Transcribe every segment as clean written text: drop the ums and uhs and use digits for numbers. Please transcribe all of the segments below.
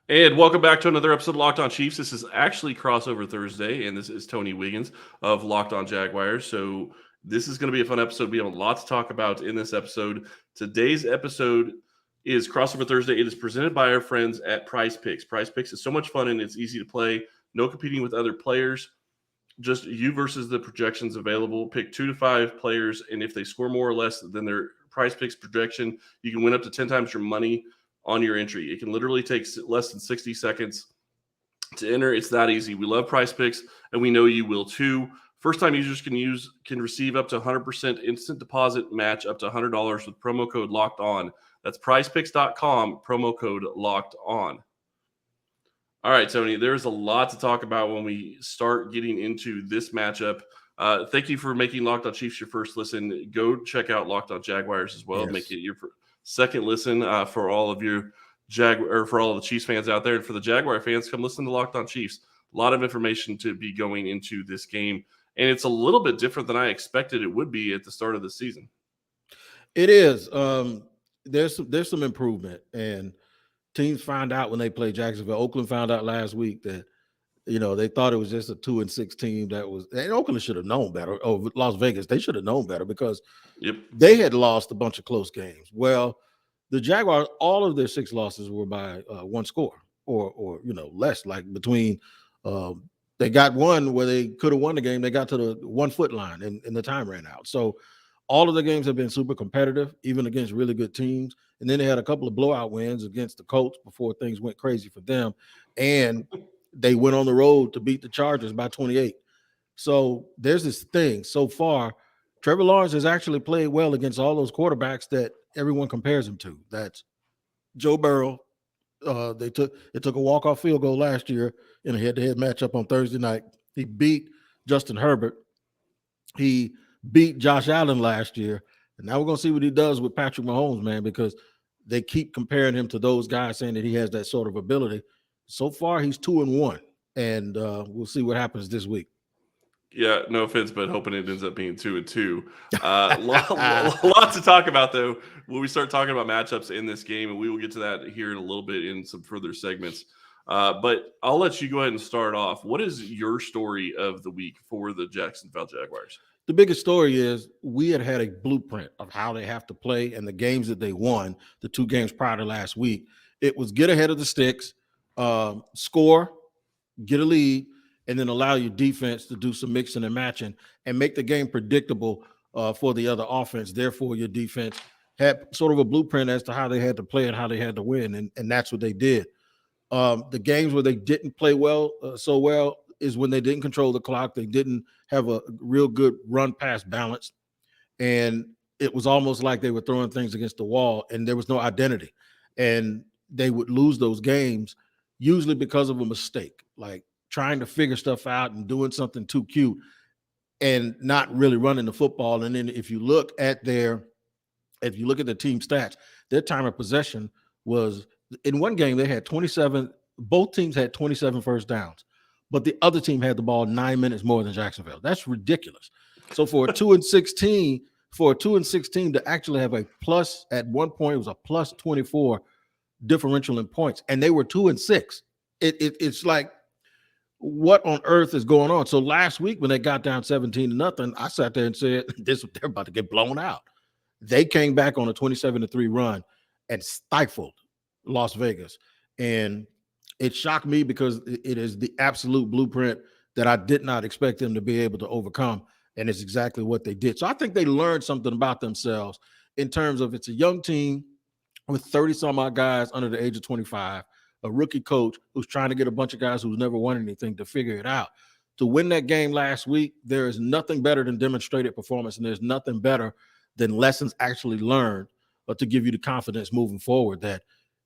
And welcome back to another episode of Locked On Chiefs. This is actually crossover Thursday, and this is Tony Wiggins of Locked On Jaguars. So this is going to be a fun episode. We have a lot to talk about in this episode. Today's episode is crossover Thursday. It is presented by our friends at PrizePicks. PrizePicks is so much fun and it's easy to play. No competing with other players. Just you versus the projections available. Pick 2 to 5 players, and if they score more or less than their PrizePicks projection, you can win up to 10 times your money on your entry. It can literally take less than 60 seconds to enter. It's that easy. We love PrizePicks, and we know you will too. First-time users can receive up to 100% instant deposit match up to $100 with promo code Locked On. That's PrizePicks.com, promo code Locked On. All right, Tony, there's a lot to talk about when we start getting into this matchup. Thank you for making Locked On Chiefs your first listen. Go check out Locked On Jaguars as well. Yes. Make it your second listen for all of your for all of the Chiefs fans out there. And for the Jaguar fans, come listen to Locked On Chiefs. A lot of information to be going into this game. And it's a little bit different than I expected it would be at the start of the season. It is. There's some improvement, and teams find out when they play Jacksonville. Oakland found out last week that they thought it was just a 2-6 team and Oakland should have known better. Oh, Las Vegas, they should have known better because they had lost a bunch of close games. Well, the Jaguars, all of their 6 losses were by one score or less. Like between they got one where they could have won the game. They got to the 1 foot line and the time ran out. So all of the games have been super competitive, even against really good teams. And then they had a couple of blowout wins against the Colts before things went crazy for them. And they went on the road to beat the Chargers by 28. So there's this thing. So far, Trevor Lawrence has actually played well against all those quarterbacks that everyone compares him to. That's Joe Burrow. It took a walk-off field goal last year in a head-to-head matchup on Thursday night. He beat Justin Herbert. He beat Josh Allen last year. And now we're going to see what he does with Patrick Mahomes, man, because they keep comparing him to those guys, saying that he has that sort of ability. So far, he's 2-1, and we'll see what happens this week. Yeah, no offense, but hoping it ends up being 2-2. Lot to talk about, though, when we start talking about matchups in this game, and we will get to that here in a little bit in some further segments. But I'll let you go ahead and start off. What is your story of the week for the Jacksonville Jaguars? The biggest story is we had a blueprint of how they have to play and the games that they won, the 2 games prior to last week. It was get ahead of the sticks, score, get a lead, and then allow your defense to do some mixing and matching and make the game predictable for the other offense. Therefore, your defense had sort of a blueprint as to how they had to play and how they had to win, and that's what they did. The games where they didn't play so well is when they didn't control the clock. They didn't have a real good run-pass balance, and it was almost like they were throwing things against the wall, and there was no identity. And they would lose those games usually because of a mistake, like trying to figure stuff out and doing something too cute and not really running the football. And then if you look at the team stats, their time of possession was in one game they had 27. Both teams had 27 first downs, but the other team had the ball 9 minutes more than Jacksonville. That's ridiculous. So for a 2-16, to actually have a plus at one point, it was a plus 24 differential in points, and they were 2-6. It's like, what on earth is going on? So last week when they got down 17-0, I sat there and said, they're about to get blown out. They came back on a 27-3 run and stifled Las Vegas. And it shocked me because it is the absolute blueprint that I did not expect them to be able to overcome. And it's exactly what they did. So I think they learned something about themselves in terms of it's a young team with 30 some odd guys under the age of 25, a rookie coach who's trying to get a bunch of guys who's never won anything to figure it out. To win that game last week, there is nothing better than demonstrated performance, and there's nothing better than lessons actually learned to give you the confidence moving forward that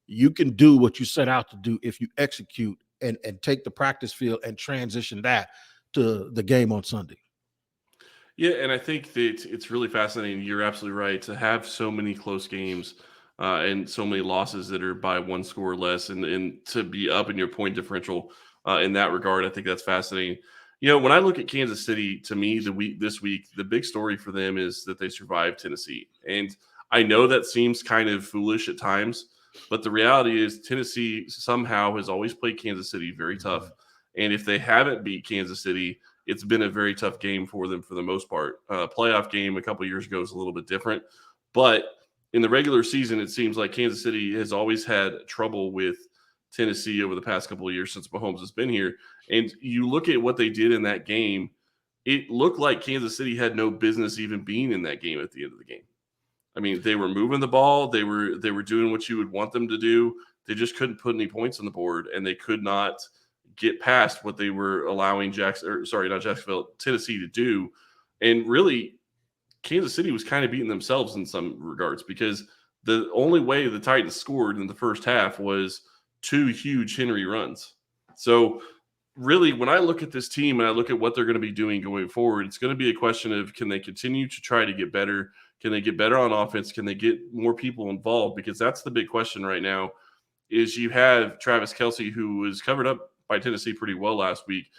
you can do what you set out to do if you execute and take the practice field and transition that to the game on Sunday. Yeah, and I think that it's really fascinating. You're absolutely right to have so many close games and so many losses that are by one score or less, and to be up in your point differential in that regard. I think that's fascinating. When I look at Kansas City, to me, this week, the big story for them is that they survived Tennessee. And I know that seems kind of foolish at times, But the reality is Tennessee somehow has always played Kansas City very tough. And if they haven't beat Kansas City, it's been a very tough game for them for the most part. Playoff game a couple years ago is a little bit different. But in the regular season, it seems like Kansas City has always had trouble with Tennessee over the past couple of years since Mahomes has been here. And you look at what they did in that game, it looked like Kansas City had no business even being in that game at the end of the game. I mean, they were moving the ball, they were doing what you would want them to do. They just couldn't put any points on the board, and they could not get past what they were allowing Tennessee to do. And really, Kansas City was kind of beating themselves in some regards, because the only way the Titans scored in the first half was 2 huge Henry runs. So really, when I look at this team and I look at what they're going to be doing going forward, it's going to be a question of, can they continue to try to get better? Can they get better on offense? Can they get more people involved? Because that's the big question right now. Is you have Travis Kelce, who was covered up by Tennessee pretty well last week.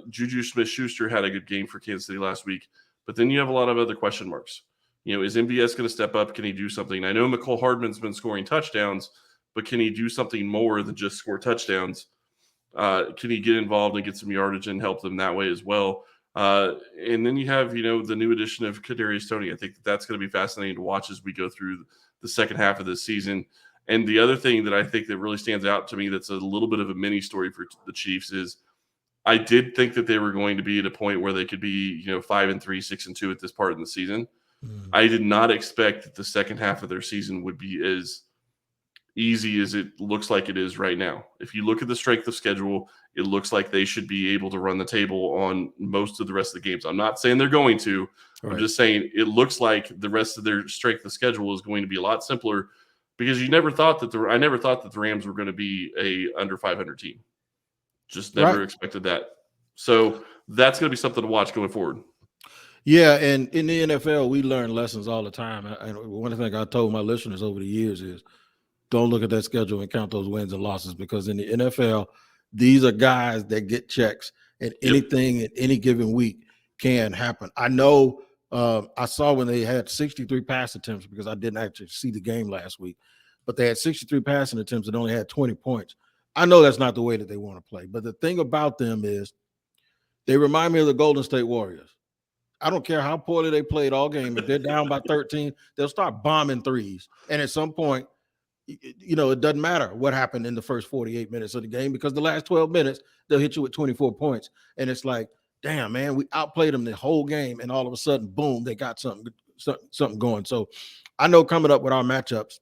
Juju Smith-Schuster had a good game for Kansas City last week. But then you have a lot of other question marks. You know, is MVS going to step up? Can he do something? I know McCole Hardman's been scoring touchdowns, but can he do something more than just score touchdowns? Can he get involved and get some yardage and help them that way as well? And then you have, you know, the new addition of Kadarius Toney. I think that's going to be fascinating to watch as we go through the second half of this season. And the other thing that I think that really stands out to me that's a little bit of a mini story for the Chiefs is I did think that they were going to be at a point where they could be, you know, 5-3, 6-2 at this part in the season. I did not expect that the second half of their season would be as easy as it looks like it is right now. If you look at the strength of schedule, it looks like they should be able to run the table on most of the rest of the games. I'm not saying they're going to. Right. I'm just saying it looks like the rest of their strength of schedule is going to be a lot simpler, because I never thought that the Rams were going to be a under 500 team. Just never expected that. So that's going to be something to watch going forward. Yeah, and in the NFL, we learn lessons all the time. And one thing I told my listeners over the years is, don't look at that schedule and count those wins and losses, because in the NFL, these are guys that get checks, and anything in any given week can happen. I know I saw when they had 63 pass attempts, because I didn't actually see the game last week, but they had 63 passing attempts and only had 20 points. I know that's not the way that they want to play, but the thing about them is they remind me of the Golden State Warriors. I don't care how poorly they played all game. If they're down by 13, they'll start bombing threes. And at some point, you know, it doesn't matter what happened in the first 48 minutes of the game, because the last 12 minutes, they'll hit you with 24 points. And it's like, damn, man, we outplayed them the whole game. And all of a sudden, boom, they got something going. So I know coming up with our matchups,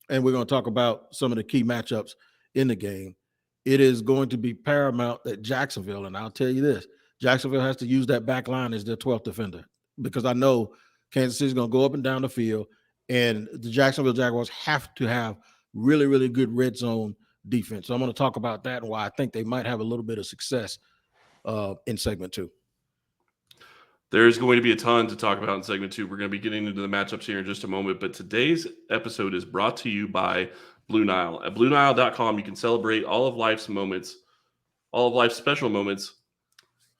and we're going to talk about some of the key matchups in the game, it is going to be paramount that Jacksonville, and I'll tell you this, Jacksonville has to use that back line as their 12th defender, because I know Kansas City is going to go up and down the field, and the Jacksonville Jaguars have to have really, really good red zone defense. So I'm going to talk about that and why I think they might have a little bit of success in segment 2. There's going to be a ton to talk about in segment 2. We're going to be getting into the matchups here in just a moment, but today's episode is brought to you by Blue Nile. At BlueNile.com, you can celebrate all of life's special moments,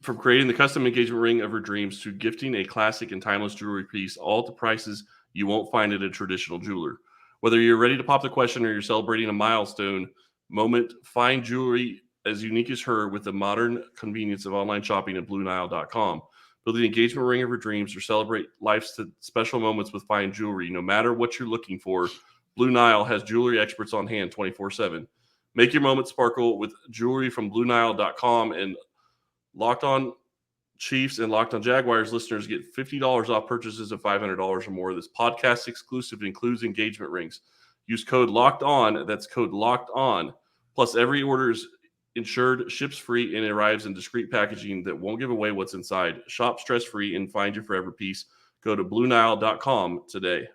from creating the custom engagement ring of your dreams to gifting a classic and timeless jewelry piece, all at the prices you won't find at a traditional jeweler. Whether you're ready to pop the question or you're celebrating a milestone moment, find jewelry as unique as her with the modern convenience of online shopping at BlueNile.com. Build the engagement ring of your dreams or celebrate life's special moments with fine jewelry. No matter what you're looking for, Blue Nile has jewelry experts on hand 24/7. Make your moment sparkle with jewelry from BlueNile.com, and Locked On Chiefs and Locked On Jaguars listeners get $50 off purchases of $500 or more. This podcast exclusive includes engagement rings. Use code Locked On. That's code Locked On. Plus, every order is insured, ships free, and arrives in discreet packaging that won't give away what's inside. Shop stress-free and find your forever piece. Go to BlueNile.com today.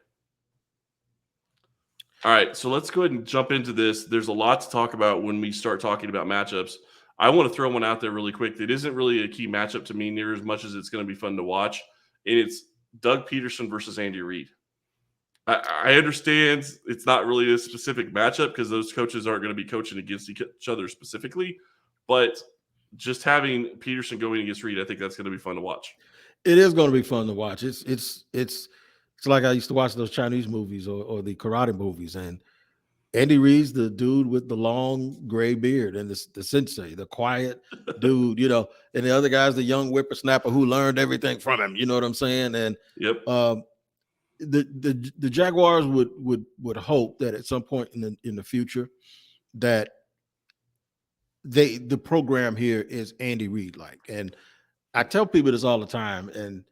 All right, so let's go ahead and jump into this. There's a lot to talk about when we start talking about matchups. I want to throw one out there really quick that isn't really a key matchup to me near as much as it's going to be fun to watch, and it's Doug Pederson versus Andy Reid. I understand it's not really a specific matchup because those coaches aren't going to be coaching against each other specifically, but just having Pederson going against Reid, I think that's going to be fun to watch. It is going to be fun to watch. It's like I used to watch those Chinese movies or the karate movies, and Andy Reid's the dude with the long gray beard and the sensei, the quiet dude, and the other guy's the young whippersnapper who learned everything from him. You know what I'm saying? And Yep. The Jaguars would hope that at some point in the future that the program here is Andy Reid like. And I tell people this all the time, and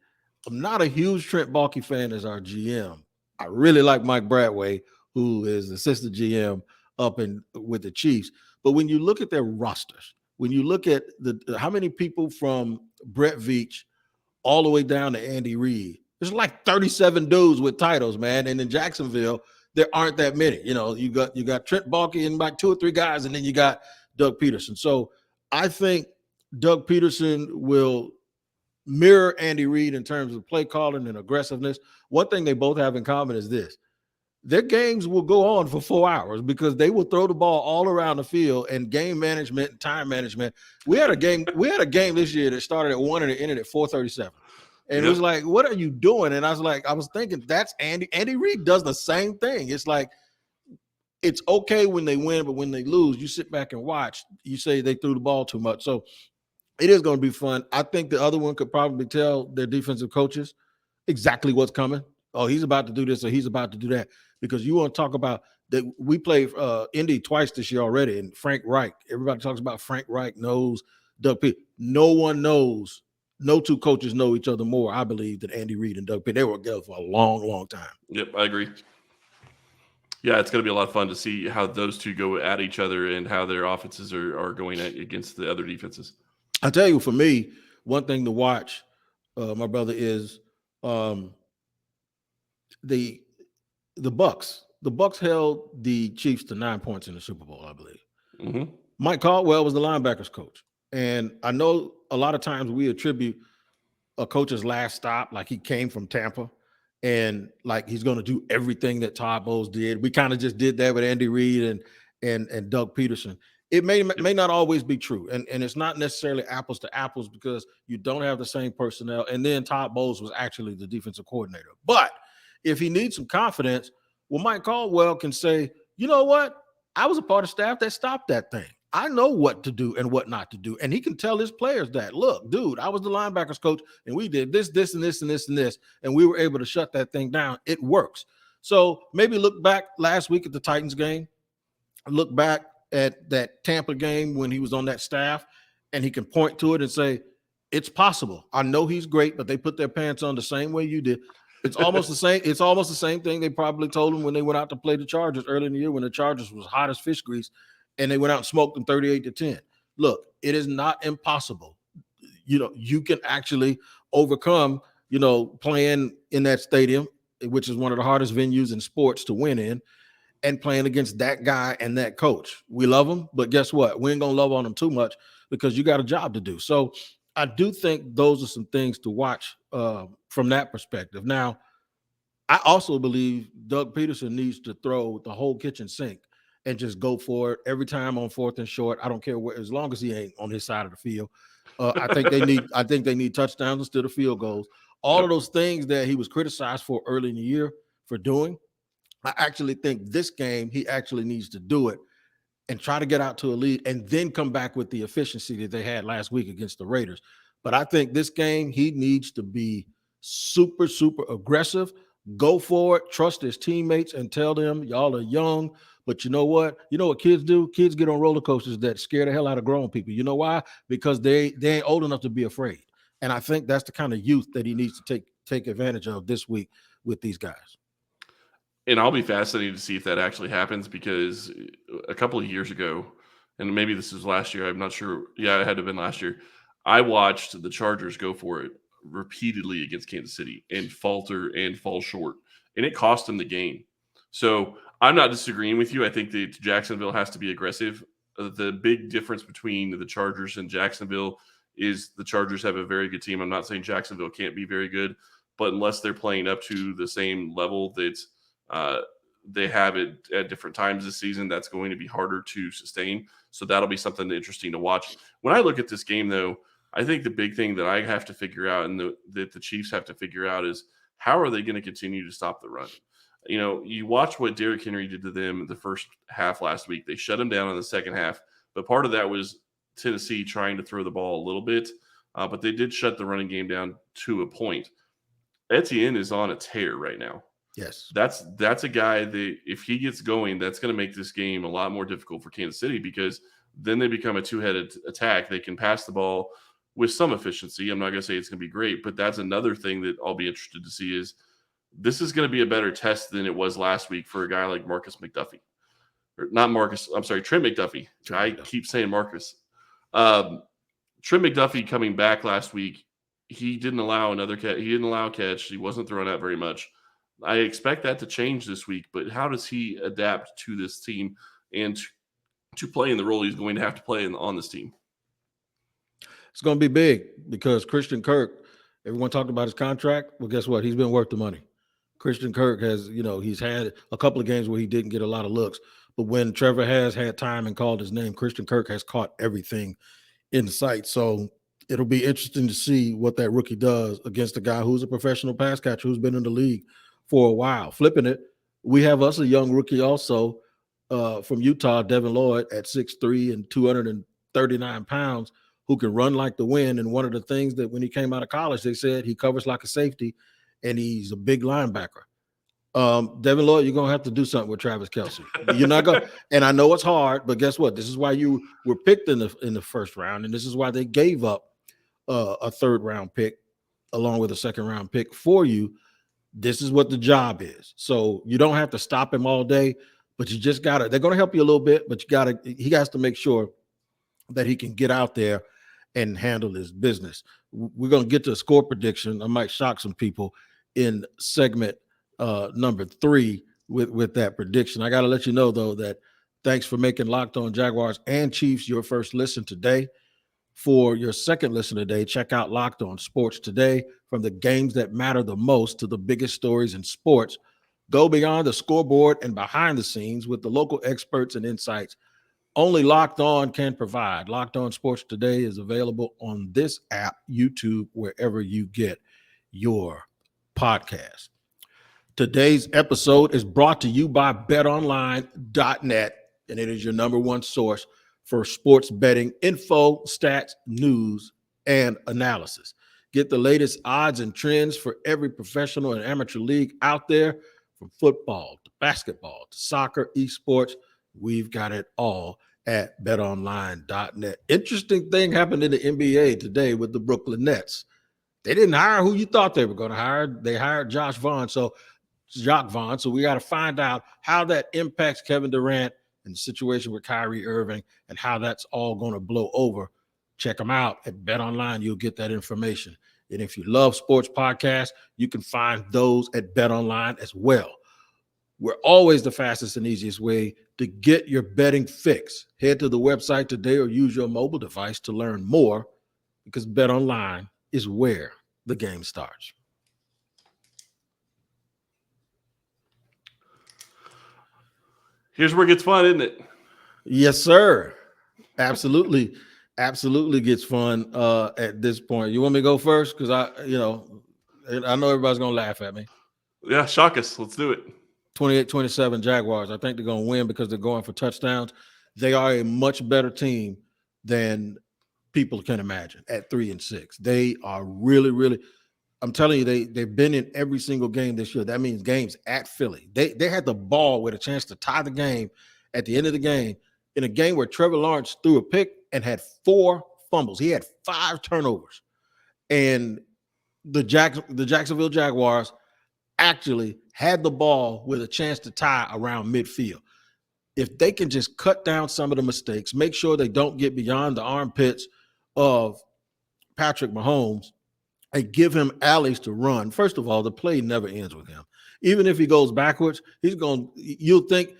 I'm not a huge Trent Baalke fan as our GM. I really like Mike Bradway, who is assistant GM up in with the Chiefs. But when you look at their rosters, when you look at how many people from Brett Veach all the way down to Andy Reid, there's like 37 dudes with titles, man. And in Jacksonville, there aren't that many. You got Trent Baalke and like 2 or 3 guys, and then you got Doug Pederson. So I think Doug Pederson will mirror Andy Reid in terms of play calling and aggressiveness. One thing they both have in common is this: their games will go on for 4 hours because they will throw the ball all around the field, and game management and time management. We had a game this year that started at 1 and it ended at 4:37. And it was like, what are you doing? And I was thinking, that's Andy. Andy Reid does the same thing. It's like, it's okay when they win, but when they lose, you sit back and watch. You say they threw the ball too much. So it is going to be fun. I think the other one could probably tell their defensive coaches exactly what's coming. Oh, he's about to do this or he's about to do that. Because you want to talk about that. We played Indy twice this year already, and Frank Reich. Everybody talks about Frank Reich knows Doug Pitt. No one knows. No 2 coaches know each other more, I believe, than Andy Reid and Doug Pitt. They were together for a long, long time. Yep, I agree. Yeah, it's going to be a lot of fun to see how those two go at each other and how their offenses are going against the other defenses. I'll tell you, for me, one thing to watch, my brother, is the Bucks. The Bucks held the Chiefs to 9 points in the Super Bowl, I believe. Mm-hmm. Mike Caldwell was the linebackers coach. And I know a lot of times we attribute a coach's last stop, like he came from Tampa and like he's going to do everything that Todd Bowles did. We kind of just did that with Andy Reid and Doug Pederson. It may not always be true. And it's not necessarily apples to apples because you don't have the same personnel. And then Todd Bowles was actually the defensive coordinator. But if he needs some confidence, well, Mike Caldwell can say, you know what? I was a part of staff that stopped that thing. I know what to do and what not to do. And he can tell his players that, look, dude, I was the linebackers coach and we did this, this, and this, and this, and this. And we were able to shut that thing down. It works. So maybe look back last week at the Titans game, look back at that Tampa game when he was on that staff, and he can point to it and say, it's possible. I know he's great, but they put their pants on the same way you did. It's almost the same. It's almost the same thing they probably told him when they went out to play the Chargers early in the year when the Chargers was hot as fish grease. And they went out and smoked them 38-10. Look, it is not impossible. You can actually overcome, playing in that stadium, which is one of the hardest venues in sports to win in, and playing against that guy and that coach. We love them, but guess what? We ain't going to love on them too much because you got a job to do. So I do think those are some things to watch from that perspective. Now, I also believe Doug Pederson needs to throw the whole kitchen sink and just go for it every time on 4th and short. I don't care where, as long as he ain't on his side of the field. I think they need touchdowns instead of field goals. All of those things that he was criticized for early in the year for doing, I actually think this game he actually needs to do it and try to get out to a lead and then come back with the efficiency that they had last week against the Raiders. But I think this game he needs to be super, super aggressive, go for it, trust his teammates and tell them y'all are young. But you know what? You know what kids do? Kids get on roller coasters that scare the hell out of grown people. You know why? Because they ain't old enough to be afraid. And I think that's the kind of youth that he needs to take advantage of this week with these guys. And I'll be fascinated to see if that actually happens because a couple of years ago, and maybe this was last year, I'm not sure. Yeah, it had to have been last year. I watched the Chargers go for it repeatedly against Kansas City and falter and fall short. And it cost them the game. So I'm not disagreeing with you. I think that Jacksonville has to be aggressive. The big difference between the Chargers and Jacksonville is the Chargers have a very good team. I'm not saying Jacksonville can't be very good, but unless they're playing up to the same level that they have it at different times this season, that's going to be harder to sustain. So that'll be something interesting to watch. When I look at this game, though, I think the big thing that I have to figure out and that the Chiefs have to figure out is how are they going to continue to stop the run? You watch what Derrick Henry did to them the first half last week. They shut him down in the second half, but part of that was Tennessee trying to throw the ball a little bit, but they did shut the running game down to a point. Etienne is on a tear right now. Yes. That's a guy that if he gets going, that's going to make this game a lot more difficult for Kansas City because then they become a two-headed attack. They can pass the ball with some efficiency. I'm not going to say it's going to be great, but that's another thing that I'll be interested to see is this is going to be a better test than it was last week for a guy like Marcus McDuffie. Or not Marcus, I'm sorry, Trent McDuffie. Keep saying Marcus. Trent McDuffie coming back last week, he didn't allow another catch. He didn't allow a catch. He wasn't throwing out very much. I expect that to change this week, but how does he adapt to this team and to play in the role he's going to have to play on this team? It's going to be big because Christian Kirk, everyone talked about his contract. Well, guess what? He's been worth the money. Christian Kirk has, he's had a couple of games where he didn't get a lot of looks, but when Trevor has had time and called his name, Christian Kirk has caught everything in sight. So it'll be interesting to see what that rookie does against a guy who's a professional pass catcher who's been in the league for a while. Flipping it, we have us a young rookie also from Utah, Devin Lloyd at 6'3" and 239 pounds who can run like the wind. And one of the things that when he came out of college, they said he covers like a safety and he's a big linebacker. Devin Lloyd, you're going to have to do something with Travis Kelce. You're not going to, and I know it's hard, but guess what? This is why you were picked in the first round, and this is why they gave up a third round pick along with a second round pick for you. This is what the job is. So you don't have to stop him all day, but you just got to, they're going to help you a little bit, but he has to make sure that he can get out there and handle his business. We're going to get to a score prediction. I might shock some people in segment number 3 with that prediction. I got to let you know, though, that thanks for making Locked On Jaguars and Chiefs your first listen today. For your second listen today, check out Locked On Sports Today. From the games that matter the most to the biggest stories in sports, go beyond the scoreboard and behind the scenes with the local experts and insights only Locked On can provide. Locked On Sports Today is available on this app, YouTube, wherever you get your podcast. Today's episode is brought to you by BetOnline.net, and it is your number one source for sports betting info, stats, news, and analysis. Get the latest odds and trends for every professional and amateur league out there, from football to basketball to soccer, esports. We've got it all at BetOnline.net. Interesting thing happened in the NBA today with the Brooklyn Nets. They didn't hire who you thought they were going to hire. They hired Jacques Vaughn. So we got to find out how that impacts Kevin Durant and the situation with Kyrie Irving and how that's all going to blow over. Check them out at BetOnline. You'll get that information. And if you love sports podcasts, you can find those at BetOnline as well. We're always the fastest and easiest way to get your betting fix. Head to the website today or use your mobile device to learn more, because BetOnline is where the game starts. Here's where it gets fun, isn't it? Yes, sir. Absolutely. Absolutely gets fun at this point. You want me to go first? Because I know everybody's going to laugh at me. Yeah, shock us. Let's do it. 28-27 Jaguars. I think they're going to win because they're going for touchdowns. They are a much better team than people can imagine at 3-6. They are really, really, I'm telling you, they've been in every single game this year. That means games at Philly. They had the ball with a chance to tie the game at the end of the game in a game where Trevor Lawrence threw a pick and had 4 fumbles. He had 5 turnovers. And the Jacksonville Jaguars actually had the ball with a chance to tie around midfield. If they can just cut down some of the mistakes, make sure they don't get beyond the armpits of Patrick Mahomes and give him alleys to run. First of all, the play never ends with him. Even if he goes backwards, you'll think,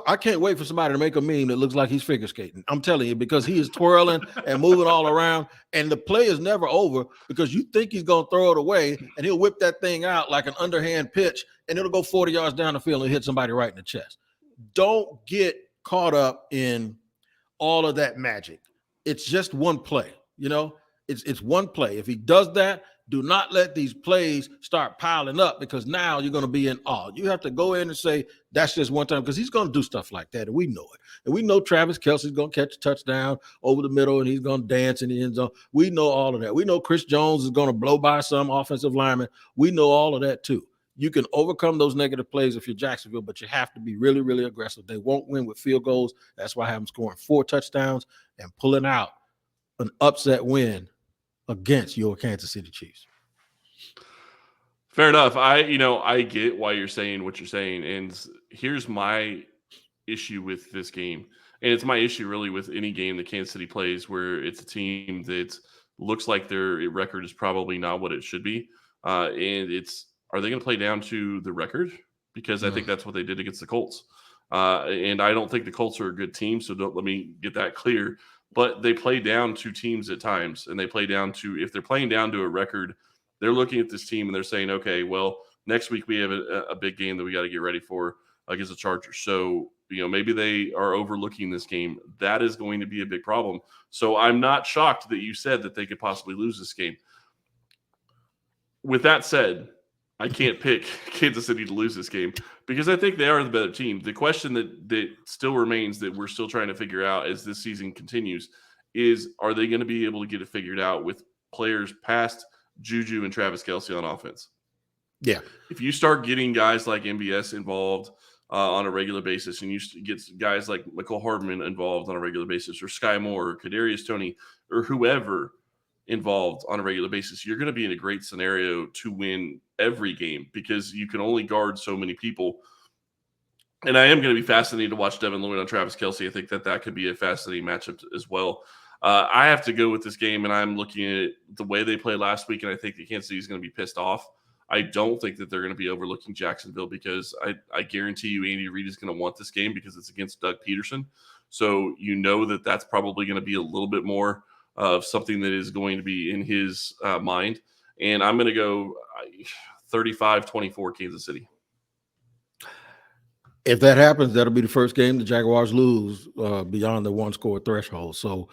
I can't wait for somebody to make a meme that looks like he's figure skating. I'm telling you, because he is twirling and moving all around, and the play is never over because you think he's going to throw it away, and he'll whip that thing out like an underhand pitch, and it'll go 40 yards down the field and hit somebody right in the chest. Don't get caught up in all of that magic. It's just one play, It's one play. If he does that, Do not let these plays start piling up, because now you're going to be in awe. You have to go in and say, that's just one time, because he's going to do stuff like that, and we know it. And we know Travis Kelce's going to catch a touchdown over the middle, and he's going to dance in the end zone. We know all of that. We know Chris Jones is going to blow by some offensive lineman. We know all of that too. You can overcome those negative plays if you're Jacksonville, but you have to be really, really aggressive. They won't win with field goals. That's why I have them scoring 4 touchdowns and pulling out an upset win against your Kansas City Chiefs. Fair enough. I get why you're saying what you're saying. And here's my issue with this game. And it's my issue really with any game that Kansas City plays where it's a team that looks like their record is probably not what it should be. And are they going to play down to the record? Because I think that's what they did against the Colts. And I don't think the Colts are a good team, so let me get that clear. But they play down to teams at times, and they play down to, if they're playing down to a record, they're looking at this team and they're saying, okay, well, next week we have a big game that we got to get ready for against the Chargers. So, maybe they are overlooking this game. That is going to be a big problem. So I'm not shocked that you said that they could possibly lose this game. With that said, I can't pick Kansas City to lose this game because I think they are the better team. The question that still remains that we're still trying to figure out as this season continues is, are they going to be able to get it figured out with players past Juju and Travis Kelce on offense? Yeah. If you start getting guys like MBS involved on a regular basis, and you get guys like Michael Hardman involved on a regular basis, or Sky Moore, or Kadarius Toney, or whoever involved on a regular basis, you're going to be in a great scenario to win every game because you can only guard so many people. And I am going to be fascinated to watch Devin Lloyd on Travis Kelce. I think that could be a fascinating matchup as well. I have to go with this game, and I'm looking at the way they played last week, and I think that Kansas City is going to be pissed off. I don't think that they're going to be overlooking Jacksonville because I guarantee you Andy Reid is going to want this game because it's against Doug Pederson. So that's probably going to be a little bit more of something that is going to be in his mind. And I'm going to go 35-24 Kansas City. If that happens, that'll be the first game the Jaguars lose beyond the 1-score threshold. So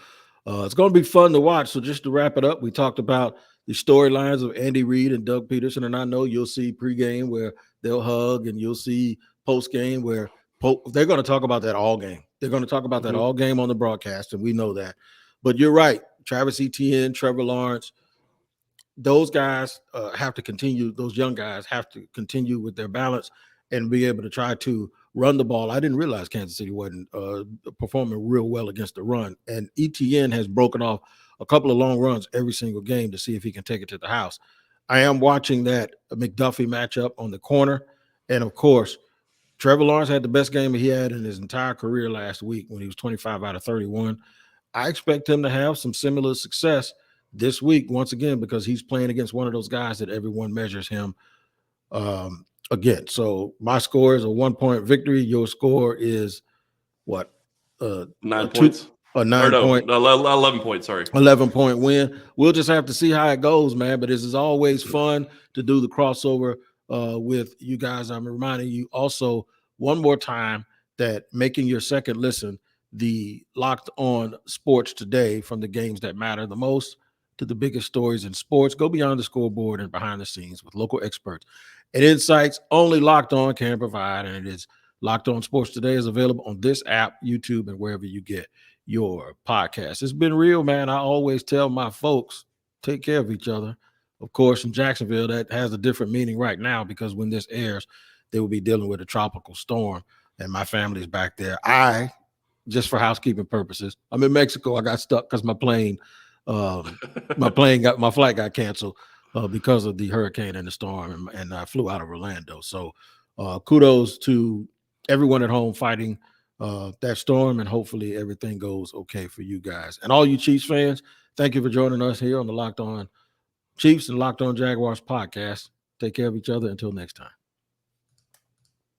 it's going to be fun to watch. So just to wrap it up, we talked about the storylines of Andy Reid and Doug Pederson, and I know you'll see pregame where they'll hug, and you'll see postgame where they're going to talk about that all game. They're going to talk about that all game on the broadcast, and we know that. But you're right. Travis Etienne, Trevor Lawrence, those guys have to continue. Those young guys have to continue with their balance and be able to try to run the ball. I didn't realize Kansas City wasn't performing real well against the run. And Etienne has broken off a couple of long runs every single game to see if he can take it to the house. I am watching that McDuffie matchup on the corner. And, of course, Trevor Lawrence had the best game he had in his entire career last week when he was 25 out of 31. I expect him to have some similar success this week once again because he's playing against one of those guys that everyone measures him again. So my score is a 1-point victory. Your score is what? 9 points. A 9-point. 11 points, sorry. 11-point win. We'll just have to see how it goes, man. But this is always fun to do the crossover with you guys. I'm reminding you also one more time that making your second listen, the Locked On Sports Today, from the games that matter the most to the biggest stories in sports. Go beyond the scoreboard and behind the scenes with local experts and insights only Locked On can provide. And it is Locked On Sports Today is available on this app, YouTube, and wherever you get your podcast. It's been real, man. I always tell my folks, take care of each other. Of course, in Jacksonville, that has a different meaning right now because when this airs, they will be dealing with a tropical storm, and my family's back there. Just for housekeeping purposes, I'm in Mexico. I got stuck because my flight got canceled because of the hurricane and the storm, and I flew out of Orlando. So kudos to everyone at home fighting that storm, and hopefully everything goes okay for you guys. And all you Chiefs fans, thank you for joining us here on the Locked On Chiefs and Locked On Jaguars podcast. Take care of each other until next time.